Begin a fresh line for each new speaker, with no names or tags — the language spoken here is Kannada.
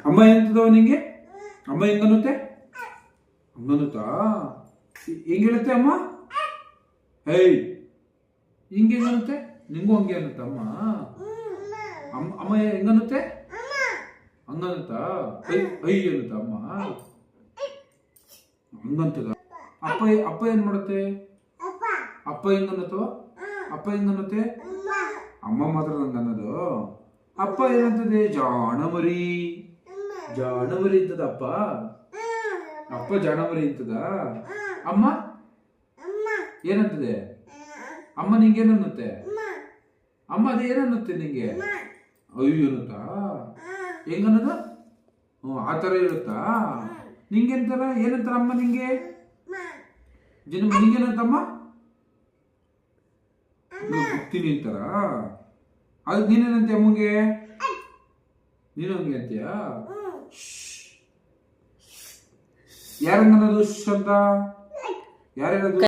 ಅಮ್ಮ ಎಂತದವ ನಿಂಗೆ? ಅಮ್ಮ ಹೆಂಗನ್ನುತ್ತೆ? ಹಂಗನ್ನುತ್ತಾ? ಹೆಂಗ್ ಹೇಳುತ್ತೆ ಅಮ್ಮ? ಹೇಯ್ ಹಿಂಗೆ ಹೆಂಗನ್ನುತ್ತೆ? ನಿಂಗೂ ಹಂಗೆ ಅನ್ನುತ್ತ ಅಮ್ಮ? ಅಮ್ಮ ಹೆಂಗನ್ನುತ್ತೆ? ಹಂಗನ್ನುತ್ತಾ? ಐ ಅನ್ನುತ್ತ ಅಮ್ಮ? ಹಂಗಂತದ? ಅಪ್ಪ ಅಪ್ಪ ಏನ್ ಮಾಡುತ್ತೆ? ಅಪ್ಪ ಹೆಂಗನ್ನುತ್ತವ? ಅಪ್ಪ ಹೆಂಗನ್ನುತ್ತೆ? ಅಮ್ಮ ಮಾತ್ರ ನಂಗೆ ಅನ್ನೋದು. ಅಪ್ಪ ಏನಂತದೆ? ಜಾಣಮರಿ. ಜಾಣಮರಿ ಅಂತದ ಅಪ್ಪ. ಅಪ್ಪ ಜಾಣಮರಿ ಅಂತದ. ಅಮ್ಮ ಏನಂತದೆ? ಅಮ್ಮ ನಿಂಗೇನನ್ನುತ್ತೆ? ಅಮ್ಮ ಅದೇ ಏನನ್ನುತ್ತೆ ನಿಂಗೆ? ಅಯ್ಯೋ ಅನ್ನುತ್ತಾ? ಹೆಂಗನ್ನದ? ಆ ಥರ ಇರುತ್ತಾ? ನಿಂಗೆಂತಾರ ಏನಂತಾರ ಅಮ್ಮ ನಿಂಗೆ? ನಿಂಗೇನಂತಮ್ಮ? ಗೊತ್ತೀನಿ ಅಂತಾರ. ಅದು ನೀನೇನಂತೆ ಅಮ್ಮಂಗೆ? ನೀನು ಹಂಗೆ ಅಂತೀಯ? ಯಾರಂಗನ್ನೋದು ಅಂತ? ಯಾರೇನದು?